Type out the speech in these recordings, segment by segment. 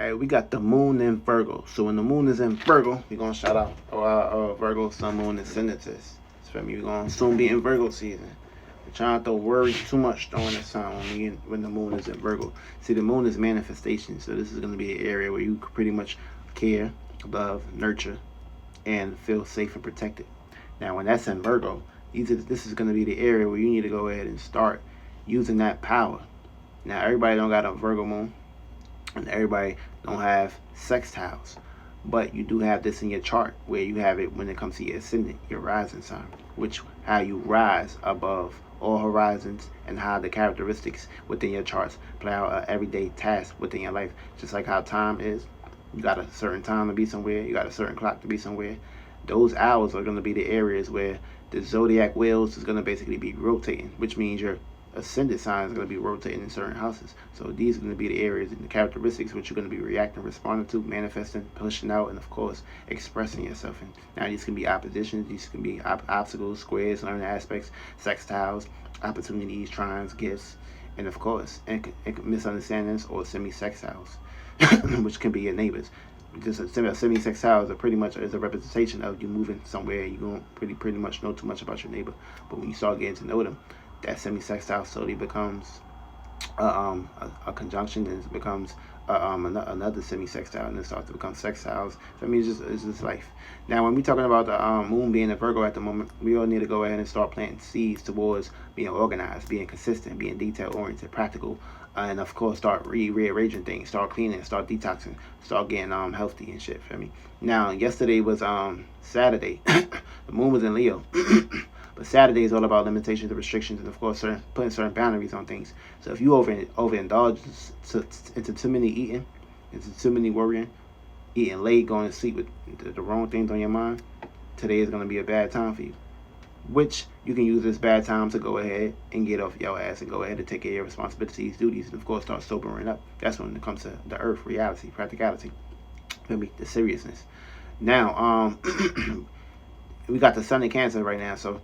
Alright, we got the moon in Virgo. So when the moon is in Virgo, we're gonna shout out our Virgo sun, moon, and ascendants. For me, we're gonna soon be in Virgo season. We're trying not to worry too much during this time when the moon is in Virgo. See, the moon is manifestation, so this is gonna be an area where you pretty much care, love, nurture, and feel safe and protected. Now, when that's in Virgo, this is gonna be the area where you need to go ahead and start using that power. Now, everybody don't got a Virgo moon, and everybody don't have sextiles, but you do have this in your chart where you have it when it comes to your ascendant, your rising sign, which how you rise above all horizons and how the characteristics within your charts play out an everyday task within your life. Just like how time is, you got a certain time to be somewhere, you got a certain clock to be somewhere. Those hours are going to be the areas where the zodiac wheels is going to basically be rotating, which means your ascendant sign is going to be rotating in certain houses. So these are going to be the areas and the characteristics which you're going to be reacting, responding to, manifesting, pushing out, and of course expressing yourself in. Now these can be oppositions, these can be obstacles, squares, learning aspects, sextiles, opportunities, trines, gifts, and of course misunderstandings or semi-sextiles, which can be your neighbors. Just a semi-sextiles are pretty much is a representation of you moving somewhere. You don't pretty much know too much about your neighbor, but when you start getting to know them, that semi-sextile slowly becomes a conjunction, and it becomes another semi-sextile, and it starts to become sextiles. So I mean, it's just life. Now, when we're talking about the moon being a Virgo at the moment, we all need to go ahead and start planting seeds towards being organized, being consistent, being detail-oriented, practical, and of course start rearranging things, start cleaning, start detoxing, start getting healthy and shit. For me. Now, yesterday was Saturday. The moon was in Leo. But Saturday is all about limitations and restrictions, and of course putting certain boundaries on things. So if you overindulge into too many eating, into too many worrying, eating late, going to sleep with the wrong things on your mind, today is going to be a bad time for you. Which you can use this bad time to go ahead and get off your ass and go ahead and take care of your responsibilities, duties, and of course start sobering up. That's when it comes to the earth, reality, practicality, maybe the seriousness. Now, we got the sun in Cancer right now, so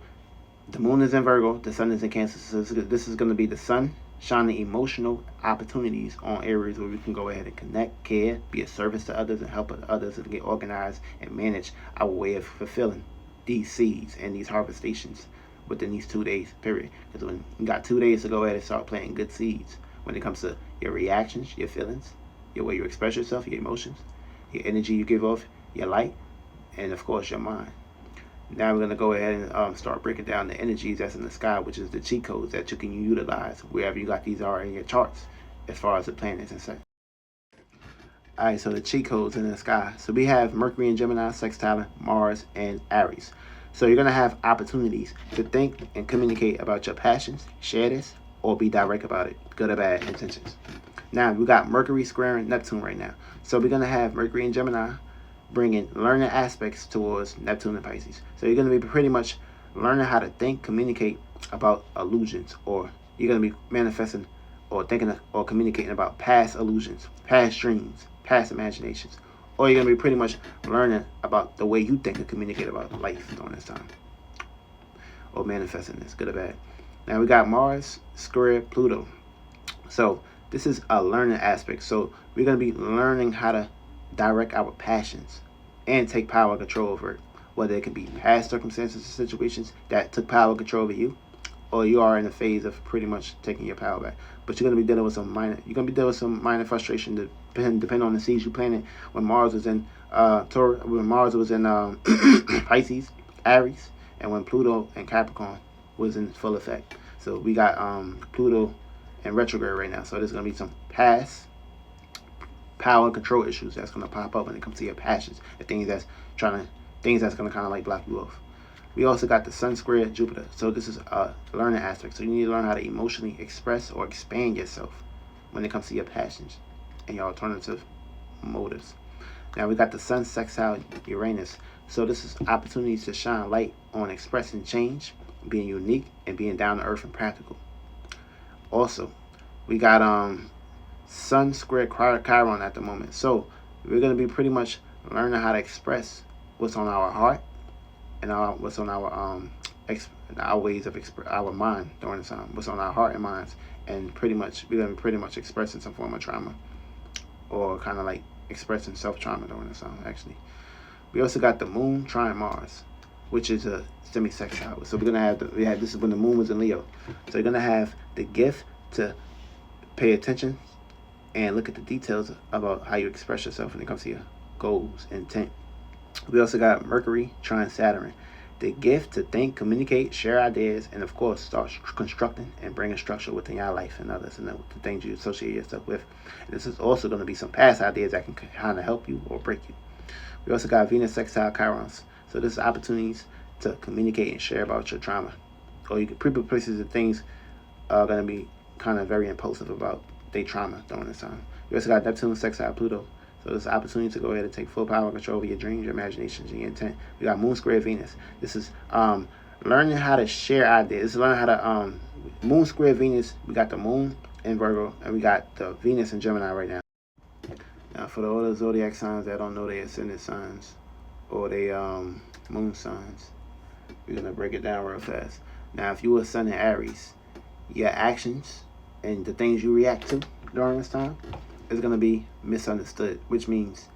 the moon is in Virgo, the sun is in Cancer. So this is going to be the sun shining emotional opportunities on areas where we can go ahead and connect, care, be a service to others, and help others and get organized and manage our way of fulfilling these seeds and these harvestations within these 2 days period. Because when you got 2 days to go ahead and start planting good seeds when it comes to your reactions, your feelings, your way you express yourself, your emotions, your energy you give off, your light, and of course your mind. Now we're going to go ahead and start breaking down the energies that's in the sky, which is the cheat codes that you can utilize wherever you got these are in your charts as far as the planets and such. Alright, so the cheat codes in the sky. So we have Mercury and Gemini, sextile, Mars, and Aries. So you're going to have opportunities to think and communicate about your passions, share this, or be direct about it, good or bad intentions. Now we got Mercury squaring Neptune right now. So we're going to have Mercury and Gemini bringing learning aspects towards Neptune and Pisces. So you're going to be pretty much learning how to think, communicate about illusions, or you're going to be manifesting or thinking or communicating about past illusions, past dreams, past imaginations, or you're going to be pretty much learning about the way you think and communicate about life during this time, or manifesting this, good or bad. Now we got Mars square Pluto. So this is a learning aspect. So we're going to be learning how to direct our passions and take power and control over it, whether it could be past circumstances or situations that took power and control over you, or you are in a phase of pretty much taking your power back. But you're going to be dealing with some minor frustration depending on the seeds you planted when Mars was in Taurus, when Mars was in Pisces, Aries, and when Pluto and Capricorn was in full effect. So we got Pluto in retrograde right now, so there's going to be some past power and control issues that's going to pop up when it comes to your passions and things that's going to kind of like block you off. We also got the sun square Jupiter. So this is a learning aspect. So you need to learn how to emotionally express or expand yourself when it comes to your passions and your alternative motives. Now we got the sun sextile Uranus. So this is opportunities to shine light on expressing change, being unique, and being down to earth and practical. Also, we got Sun square Chiron at the moment. So we're going to be pretty much learning how to express what's on our heart and what's on our ways of our mind during this time, what's on our heart and minds, and pretty much we're going to be pretty much expressing some form of trauma or kind of like expressing self-trauma during this time, actually. We also got the moon trine Mars, which is a semi-sextile. So we're going to have, this is when the moon was in Leo. So you're going to have the gift to pay attention and look at the details about how you express yourself when it comes to your goals, intent. We also got Mercury trine Saturn, the gift to think, communicate, share ideas, and of course start constructing and bringing structure within your life and others and the things you associate yourself with. And this is also going to be some past ideas that can kind of help you or break you. We also got Venus sextile Chiron. So this is opportunities to communicate and share about your trauma. Or you can people, places, and things are going to be kind of very impulsive about their trauma during this time. We also got Neptune sextile Pluto. So this is an opportunity to go ahead and take full power and control over your dreams, your imaginations, and your intent. We got Moon square Venus. This is learning how to share ideas. This is learning how to Moon square Venus. We got the Moon in Virgo, and we got the Venus in Gemini right now. Now, for all the zodiac signs that don't know their ascendant signs or their moon signs, we're gonna break it down real fast. Now, if you were Sun in Aries, your actions and the things you react to during this time is gonna be misunderstood, which means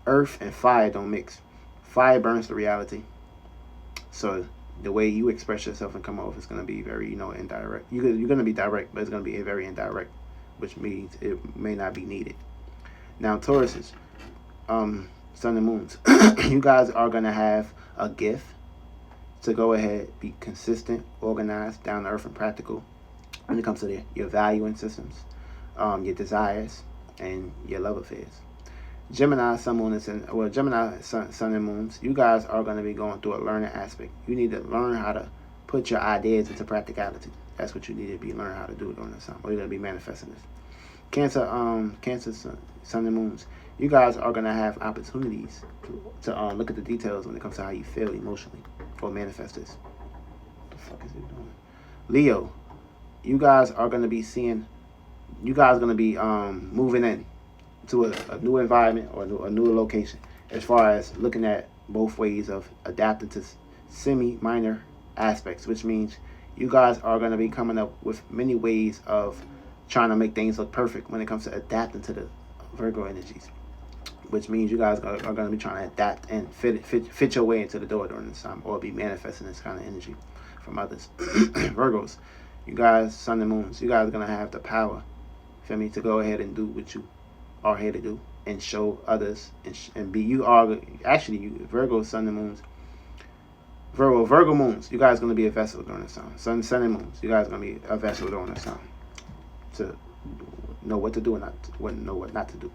earth and fire don't mix. Fire burns the reality, so the way you express yourself and come off is gonna be very, indirect. You're gonna be direct, but it's gonna be very indirect, which means it may not be needed. Now, Tauruses, Sun and Moons, you guys are gonna have a gift to go ahead, be consistent, organized, down to earth, and practical when it comes to your valuing systems, your desires, and your love affairs. Gemini, Sun, Moon, and Gemini, Sun, and Moons, you guys are going to be going through a learning aspect. You need to learn how to put your ideas into practicality. That's what you need to be learning how to do during this time, or you're going to be manifesting this. Cancer, Sun, and Moons, you guys are going to have opportunities to look at the details when it comes to how you feel emotionally, or manifest this. What the fuck is it doing? Leo, you guys are going to be moving in to a new environment or a new location, as far as looking at both ways of adapting to semi-minor aspects, which means you guys are going to be coming up with many ways of trying to make things look perfect when it comes to adapting to the Virgo energies, which means you guys are going to be trying to adapt and fit your way into the door during this time, or be manifesting this kind of energy from others. Virgos, you guys, Sun and Moons, you guys are going to have the power, feel me, to go ahead and do what you are here to do and show others and be, Virgo, Sun and Moons, Virgo Moons, you guys are going to be a vessel during this time. Sun and Moons, you guys are going to be a vessel during this time to know what to do and know what not to do.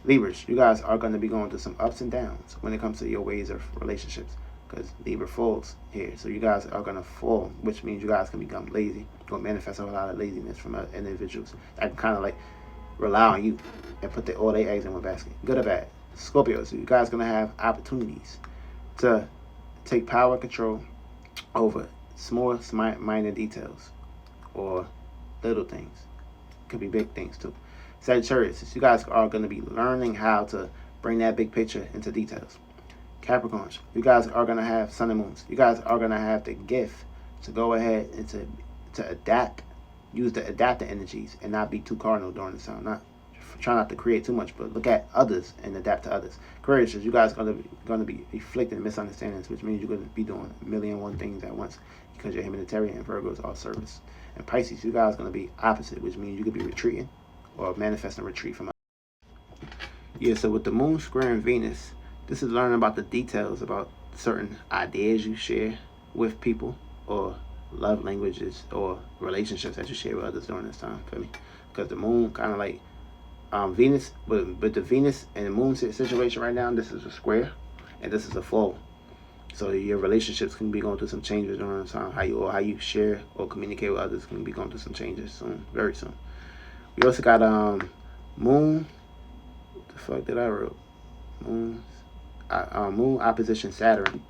Libras, you guys are going to be going through some ups and downs when it comes to your ways of relationships, because Libra falls here. So you guys are going to fall, which means you guys can become lazy or manifest a lot of laziness from individuals that can kind of like rely on you and put all their eggs in one basket, good or bad. Scorpios, you guys are going to have opportunities to take power and control over small, minor details or little things. Could be big things too. Sagittarius, you guys are going to be learning how to bring that big picture into details. Capricorns, you guys are going to have Sun and Moons. You guys are going to have the gift to go ahead and to adapt, use the adaptive energies and not be too cardinal during this time. Try not to create too much, but look at others and adapt to others. Aquarius, you guys are going to be inflicting misunderstandings, which means you're going to be doing 1,000,001 things at once, because you're humanitarian and Virgos are service. And Pisces, you guys are going to be opposite, which means you could be retreating or manifesting retreat from others. Yeah, so with the Moon squaring Venus, this is learning about the details about certain ideas you share with people, or love languages or relationships that you share with others during this time, feel me? Because the Moon kind of like Venus, but the Venus and the Moon situation right now, this is a square and this is a fall. So your relationships can be going through some changes during this time. How you share or communicate with others can be going through some changes soon, very soon. We also got Moon. What the fuck did I wrote? Moon opposition Saturn.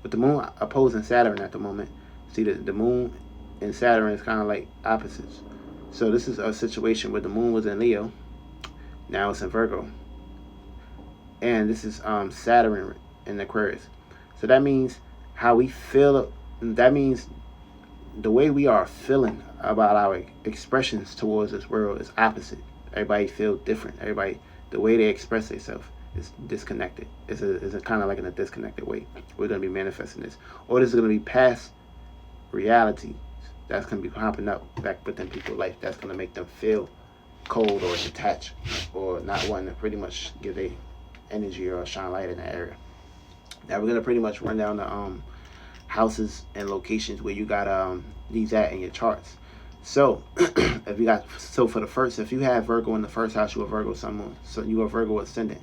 With the Moon opposing Saturn at the moment, see the Moon and Saturn is kind of like opposites. So this is a situation where the Moon was in Leo, now it's in Virgo, and this is Saturn in Aquarius. So that means how we feel. That means the way we are feeling about our expressions towards this world is opposite Everybody feel different. Everybody, the way they express themselves is disconnected. It's a kind of like in a disconnected way. We're gonna be manifesting this, or this is gonna be past reality that's gonna be popping up back within people's life. That's gonna make them feel cold or detached or not wanting to pretty much give a energy or shine light in that area. Now we're gonna pretty much run down the houses and locations where you got these at in your charts. So if you got, so for the first, if you have Virgo in the first house, you a Virgo sun moon, so you a Virgo ascendant.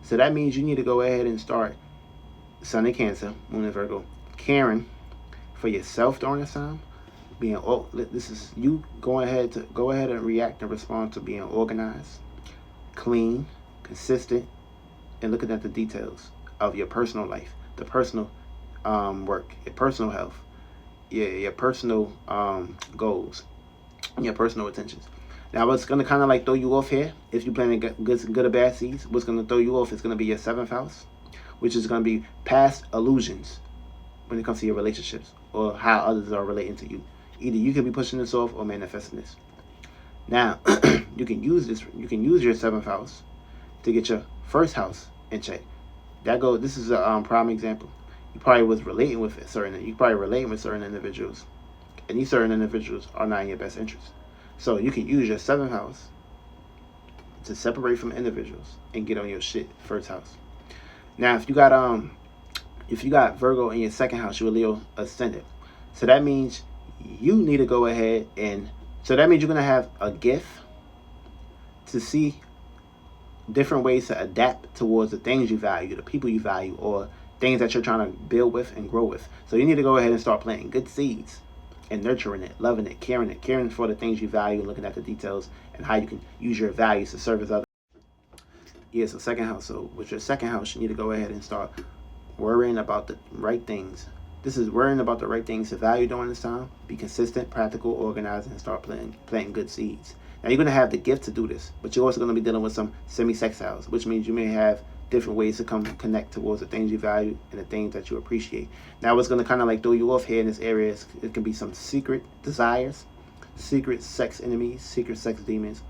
So that means you need to go ahead and start Sun in Cancer, Moon in Virgo, caring for yourself during this time. Being, oh, this is you going ahead to go ahead and react and respond to being organized, clean, consistent, and looking at the details of your personal life, the personal work, your personal health, your personal goals, your personal intentions. Now, what's going to kind of like throw you off here, if you're planning good or bad seeds, what's going to throw you off is going to be your 7th house, which is going to be past illusions when it comes to your relationships or how others are relating to you. Either you can be pushing this off or manifesting this. Now, you can use this. You can use your 7th house to get your 1st house in check. This is a prime example. You probably was relating with you probably relating with certain individuals, and these certain individuals are not in your best interest. So you can use your 7th house to separate from individuals and get on your shit 1st house. Now, if you got Virgo in your 2nd house, you're a Leo ascendant. So that means you need to go ahead and, so that means you're gonna have a gift to see different ways to adapt towards the things you value, the people you value, or things that you're trying to build with and grow with. So you need to go ahead and start planting good seeds and nurturing it, loving it, caring for the things you value, looking at the details and how you can use your values to service others. Yeah, so 2nd house. So with your 2nd house, you need to go ahead and start worrying about the right things. This is worrying about the right things to value during this time. Be consistent, practical, organized, and start planting good seeds. Now, you're going to have the gift to do this, but you're also going to be dealing with some semi-sextiles, which means you may have different ways to connect towards the things you value and the things that you appreciate. Now, what's going to kind of like throw you off here in this area is it can be some secret desires, secret sex enemies, secret sex demons,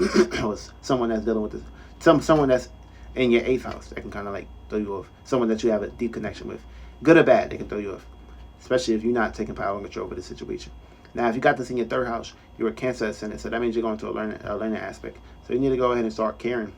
or someone that's dealing with this, someone that's in your 8th house that can kind of like throw you off. Someone that you have a deep connection with, good or bad, they can throw you off, especially if you're not taking power and control over the situation. Now, if you got this in your 3rd house, you're a Cancer ascendant, so that means you're going to a learning aspect. So you need to go ahead and start caring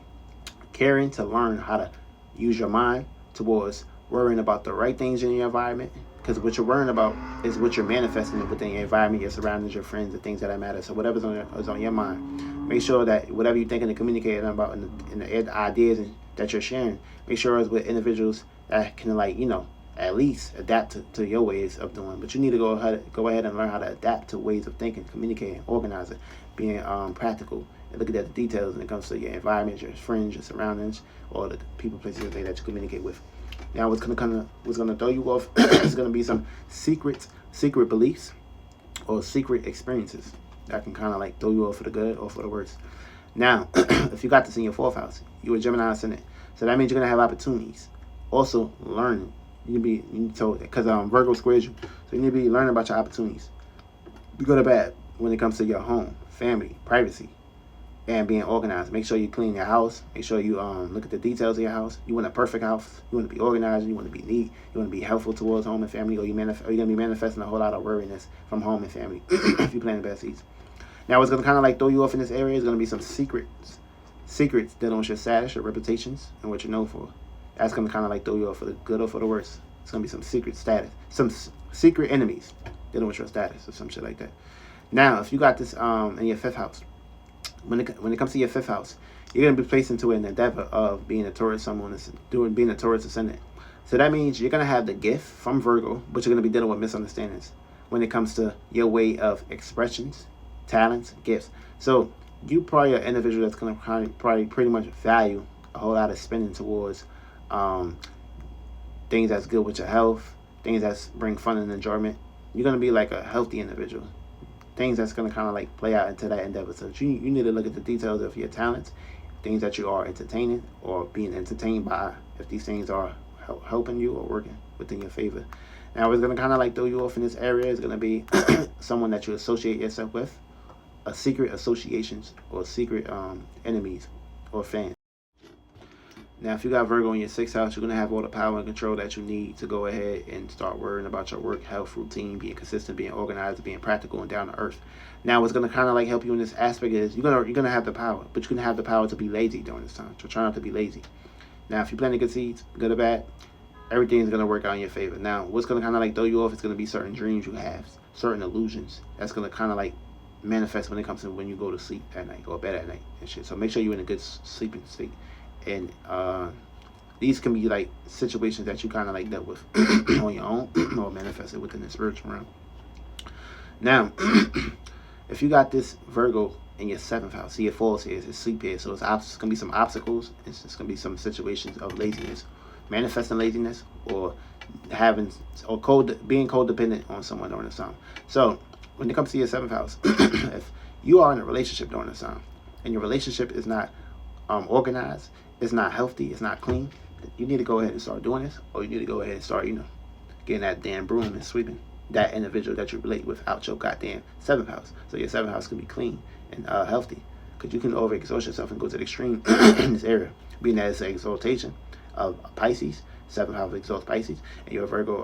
to learn how to use your mind towards worrying about the right things in your environment, because what you're worrying about is what you're manifesting within your environment, your surroundings, your friends, the things that matter. So whatever's on your mind, make sure that whatever you're thinking and communicating about in the ideas that you're sharing, make sure it's with individuals that can, like, at least adapt to your ways of doing. But you need to go ahead and learn how to adapt to ways of thinking, communicating, organizing, being practical, and looking at the details when it comes to your environment, your friends, your surroundings, or the people, places, and things that you communicate with. Now, what's gonna throw you off is gonna be some secret beliefs or secret experiences that can kind of like throw you off for the good or for the worse. Now, if you got this in your 4th house, you're a Gemini ascendant, so that means you're gonna have opportunities. Also, learning. You need to, because Virgo squares you, so you need to be learning about your opportunities, good or bad, when it comes to your home, family, privacy, and being organized. Make sure you clean your house. Make sure you look at the details of your house. You want a perfect house. You want to be organized. You want to be neat. You want to be helpful towards home and family, or you're going to be manifesting a whole lot of worriness from home and family if you're planting bad seeds. Now, what's going to kind of like throw you off in this area is going to be some secrets dealing with your status, your reputations, and what you're known for. That's going to kind of like throw you off for the good or for the worse. It's going to be some secret status, some secret enemies dealing with your status or some shit like that. Now, if you got this in your 5th house, when it comes to your 5th house, you're going to be placed into an endeavor of being a Taurus, being a Taurus ascendant. So that means you're going to have the gift from Virgo, but you're going to be dealing with misunderstandings when it comes to your way of expressions, talents, gifts. So you probably are an individual that's going to probably pretty much value a whole lot of spending towards things that's good with your health, things that bring fun and enjoyment. You're going to be like a healthy individual. Things that's going to kind of like play out into that endeavor. So you need to look at the details of your talents, things that you are entertaining or being entertained by, if these things are helping you or working within your favor. Now, what's going to kind of like throw you off in this area is going to be someone that you associate yourself with, a secret associations or secret enemies or fans. Now, if you got Virgo in your 6th house, you're going to have all the power and control that you need to go ahead and start worrying about your work, health, routine, being consistent, being organized, being practical, and down to earth. Now, what's going to kind of like help you in this aspect is you're gonna have the power, but you're going to have the power to be lazy during this time. So try not to be lazy. Now, if you're planting good seeds, good or bad, everything's going to work out in your favor. Now, what's going to kind of like throw you off is going to be certain dreams you have, certain illusions. That's going to kind of like manifest when it comes to when you go to sleep at night or bed at night and shit. So make sure you're in a good sleeping state. And these can be like situations that you kind of like dealt with on your own or manifested within the spiritual realm. Now, if you got this Virgo in your 7th house, see, it falls here, it's sleep here, so it's going to be some obstacles. It's going to be some situations of laziness, manifesting laziness, or being codependent on someone during this time. So when it comes to your 7th house, if you are in a relationship during this time and your relationship is not organized, it's not healthy, it's not clean, you need to go ahead and start doing this, or you need to go ahead and start, getting that damn broom and sweeping that individual that you relate with out your goddamn 7th house. So your 7th house can be clean and healthy, because you can overexert yourself and go to the extreme in this area, being that it's an exaltation of Pisces. 7th house exalts Pisces, and you're a Virgo,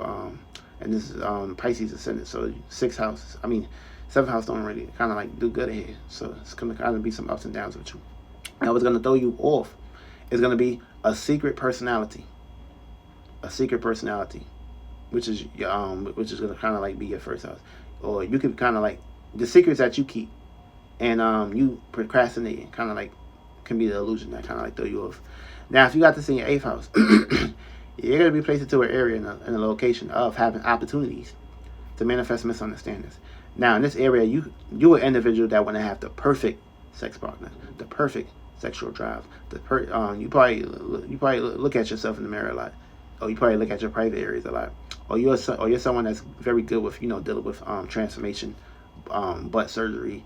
and this is Pisces ascendant. So 6th house, 7th house don't really kind of like do good here. So it's going to kind of be some ups and downs with you. Now, what's going to throw you off is going to be a secret personality. A secret personality, which is going to kind of like be your 1st house. Or you could kind of like, the secrets that you keep and you procrastinate kind of like can be the illusion that kind of like throw you off. Now, if you got this in your 8th house, you're going to be placed into an area in a location of having opportunities to manifest misunderstandings. Now, in this area, you're an individual that want to have the perfect sex partner, the perfect sexual drive. You probably look at yourself in the mirror a lot, or you probably look at your private areas a lot, or you're someone that's very good with dealing with transformation, butt surgery,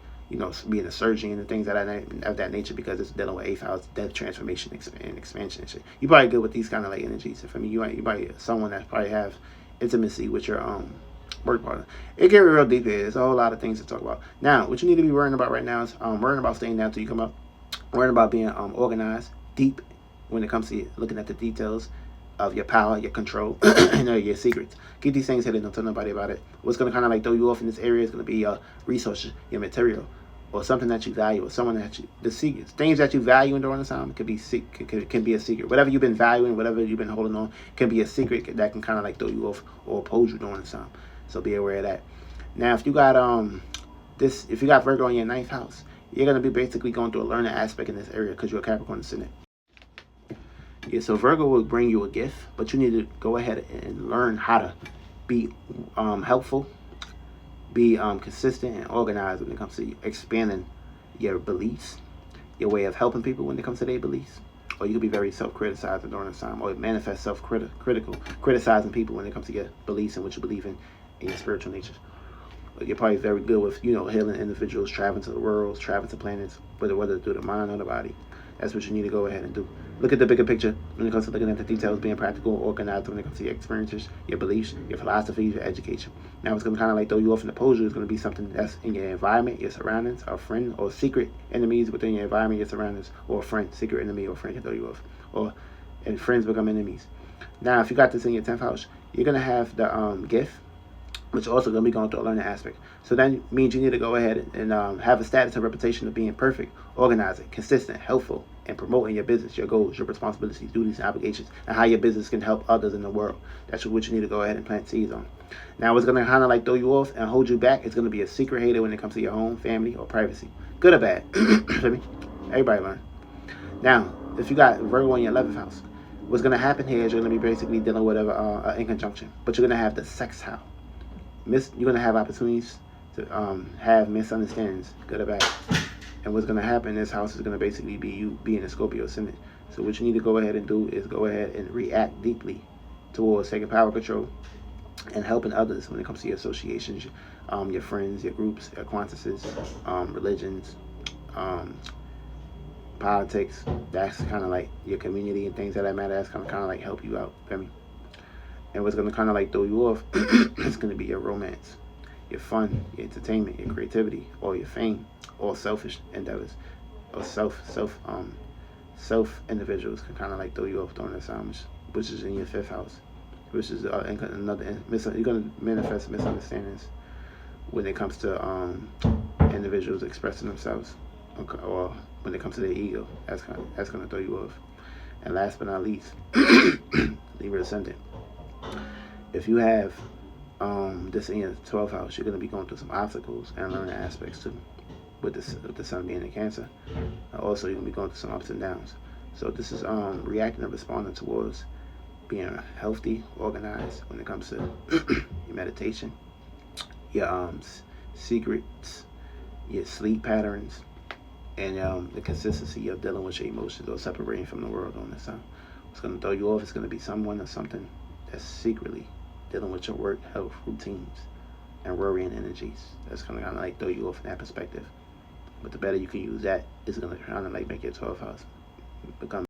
being a surgeon and things of that nature, because it's dealing with 8th house, death, transformation, and expansion and shit. You probably good with these kind of like energies. You probably someone that probably have intimacy with your work partner. It get real deep here. There's a whole lot of things to talk about. Now, what you need to be worrying about right now is worrying about staying down till you come up. Worrying about being organized, deep when it comes to looking at the details of your power, your control, and your secrets. Keep these things hidden. Don't tell nobody about it. What's going to kind of like throw you off in this area is going to be your resources, your material, or something that you value, or someone that the secrets, things that you value during the time can be a secret. Whatever you've been valuing, whatever you've been holding on, can be a secret that can kind of like throw you off or oppose you during the time. So be aware of that. Now, if you got if you got Virgo in your 9th house, you're going to be basically going through a learning aspect in this area because you're a Capricorn ascendant. Yeah, so Virgo will bring you a gift, but you need to go ahead and learn how to be helpful, be consistent and organized when it comes to expanding your beliefs, your way of helping people when it comes to their beliefs. Or you could be very self-criticizing during this time, or manifest self-critical, criticizing people when it comes to your beliefs and what you believe in your spiritual nature. You're probably very good with, healing individuals, traveling to the world, traveling to planets, whether through the mind or the body. That's what you need to go ahead and do. Look at the bigger picture when it comes to looking at the details, being practical, organized when it comes to your experiences, your beliefs, your philosophies, your education. Now, it's going to kind of like throw you off in the pose. It's going to be something that's in your environment, your surroundings, a friend, or secret enemies within your environment, your surroundings, or a friend, secret enemy, or friend can throw you off. And friends become enemies. Now, if you got this in your 10th house, you're going to have the gift, which also going to be going through a learning aspect. So that means you need to go ahead and have a status and reputation of being perfect, organizing, consistent, helpful, and promoting your business, your goals, your responsibilities, duties, and obligations, and how your business can help others in the world. That's what you need to go ahead and plant seeds on. Now, what's going to kind of like throw you off and hold you back is going to be a secret hater when it comes to your home, family, or privacy. Good or bad. Everybody learn. Now, if you got Virgo in your 11th house, what's going to happen here is you're going to be basically dealing with in conjunction, but you're going to have the sex house. You're going to have opportunities to have misunderstandings, good or bad. And what's going to happen in this house is going to basically be you being a Scorpio ascendant. So what you need to go ahead and do is go ahead and react deeply towards taking power control and helping others when it comes to your associations, your friends, your groups, your acquaintances, religions, politics. That's kind of like your community and things that matter. That's going to kind of like help you out. Feel me? And what's going to kind of like throw you off is going to be your romance, your fun, your entertainment, your creativity, or your fame, or selfish endeavors, or self individuals can kind of like throw you off during this time, which is in your 5th house, which is another you're gonna manifest misunderstandings when it comes to individuals expressing themselves, or when it comes to their ego. That's gonna throw you off. And last but not least, Libra ascendant. If you have this in your 12th house, you're gonna be going through some obstacles and learning aspects too. With the sun being in Cancer, also you're gonna be going through some ups and downs. So this is reacting and responding towards being healthy, organized when it comes to your meditation, your secrets, your sleep patterns, and the consistency of dealing with your emotions or separating from the world on this time. What's gonna throw you off is gonna be someone or something that's secretly dealing with your work, health, routines, and worrying energies. That's gonna kind of like throw you off in that perspective. But the better you can use that, is gonna kind of like make your 12th house become